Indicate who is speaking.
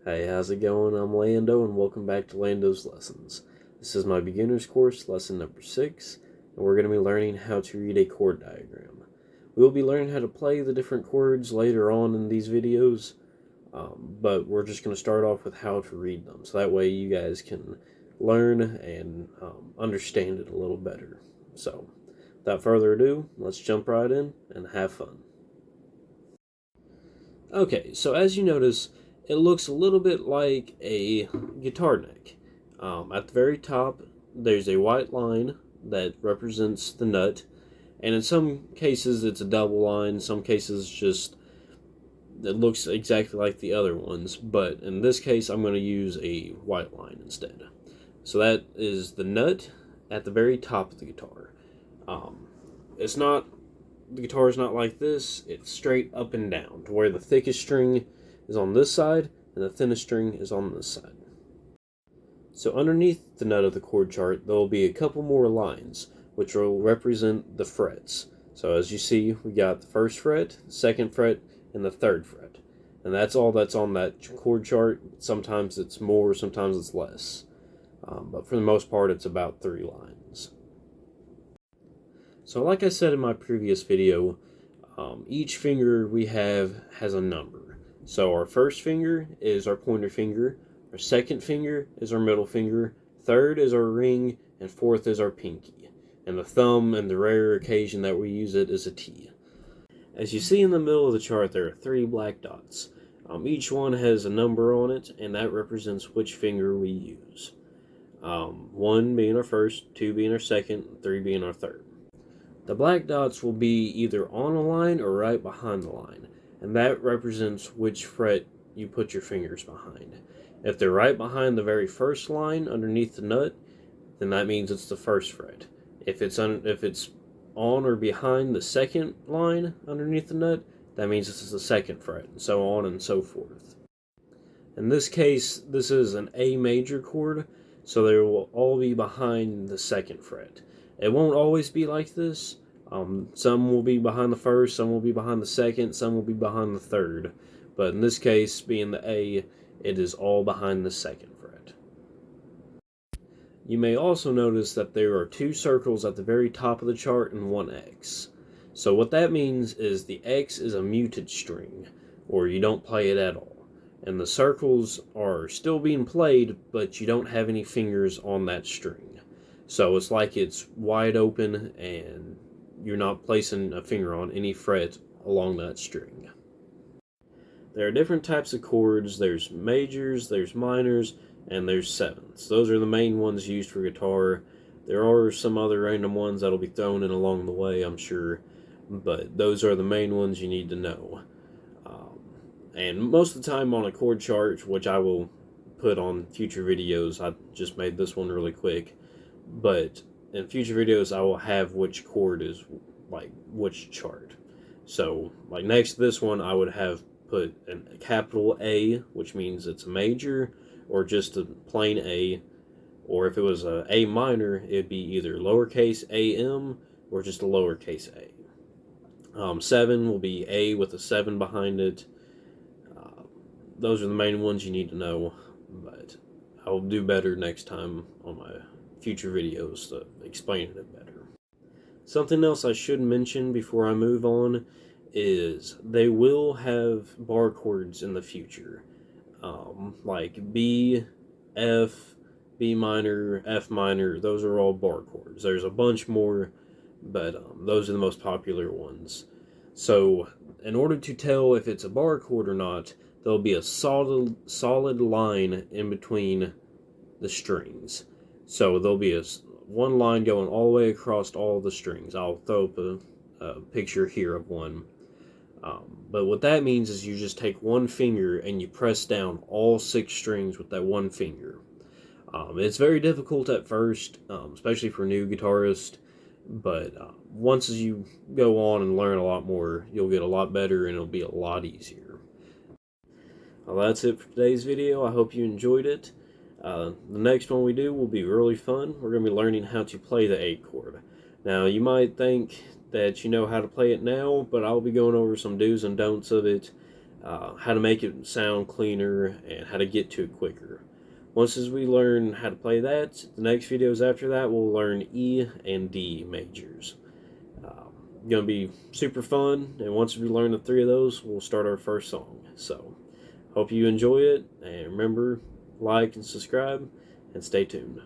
Speaker 1: Hey, how's it going? I'm Lando, and welcome back to Lando's Lessons. This is my beginner's course, lesson number 6, and we're going to be learning how to read a chord diagram. We will be learning how to play the different chords later on in these videos, but we're just going to start off with how to read them, so that way you guys can learn and understand it a little better. So, without further ado, let's jump right in and have fun. Okay, so as you notice, it looks a little bit like a guitar neck. At the very top, there's a white line that represents the nut, and in some cases it's a double line, some cases just it looks exactly like the other ones, but in this case I'm going to use a white line instead. So that is the nut at the very top of the guitar. It's not the guitar is not like this, it's straight up and down, to where the thickest string is on this side and the thinnest string is on this side. So underneath the nut of the chord chart, there will be a couple more lines, which will represent the frets. So as you see, we got the first fret, second fret, and the third fret. And that's all that's on that chord chart. Sometimes it's more, sometimes it's less. But for the most part, it's about 3 lines. So like I said in my previous video, each finger we have has a number. So our first finger is our pointer finger, our second finger is our middle finger, third is our ring, and fourth is our pinky. And the thumb, and the rare occasion that we use it, is a T. As you see in the middle of the chart, there are 3 black dots. Each one has a number on it, and that represents which finger we use. 1 being our first, 2 being our second, 3 being our third. The black dots will be either on a line or right behind the line, and that represents which fret you put your fingers behind. If they're right behind the very first line underneath the nut, then that means it's the first fret. If it's on or behind the second line underneath the nut, that means this is the second fret, and so on and so forth. In this case, this is an A major chord, so they will all be behind the second fret. It won't always be like this. Some will be behind the first, some will be behind the second, some will be behind the third. But in this case, being the A, it is all behind the second fret. You may also notice that there are 2 circles at the very top of the chart and 1 X. So what that means is the X is a muted string, or you don't play it at all. And the circles are still being played, but you don't have any fingers on that string. So it's like it's wide open and you're not placing a finger on any fret along that string. There are different types of chords. There's majors, there's minors, and there's sevenths. Those are the main ones used for guitar. There are some other random ones that'll be thrown in along the way, I'm sure, but those are the main ones you need to know. And most of the time on a chord chart, which I will put on future videos, I just made this one really quick, but in future videos I will have which chord is like which chart. So like next to this one I would have put a capital A, which means it's a major, or just a plain A, or if it was a A minor, it'd be either lowercase am or just a lowercase a. 7 will be A with a 7 behind it. Those are the main ones you need to know, but I'll do better next time on my future videos to explain it better. Something else I should mention before I move on is they will have bar chords in the future, like B, F, B minor, F minor. Those are all bar chords. There's a bunch more, but those are the most popular ones. So in order to tell if it's a bar chord or not, there'll be a solid line in between the strings. So there'll be one line going all the way across all the strings. I'll throw up a picture here of one. But what that means is you just take one finger and you press down all 6 strings with that one finger. It's very difficult at first, especially for new guitarists, but once you go on and learn a lot more, you'll get a lot better and it'll be a lot easier. Well, that's it for today's video. I hope you enjoyed it. The next one we do will be really fun. We're going to be learning how to play the A chord. Now, you might think that you know how to play it now, but I'll be going over some do's and don'ts of it. how to make it sound cleaner, and how to get to it quicker. Once as we learn how to play that, the next videos after that we'll learn E and D majors. Going to be super fun, and once we learn the three of those, we'll start our first song. So, hope you enjoy it, and remember, like and subscribe, and stay tuned.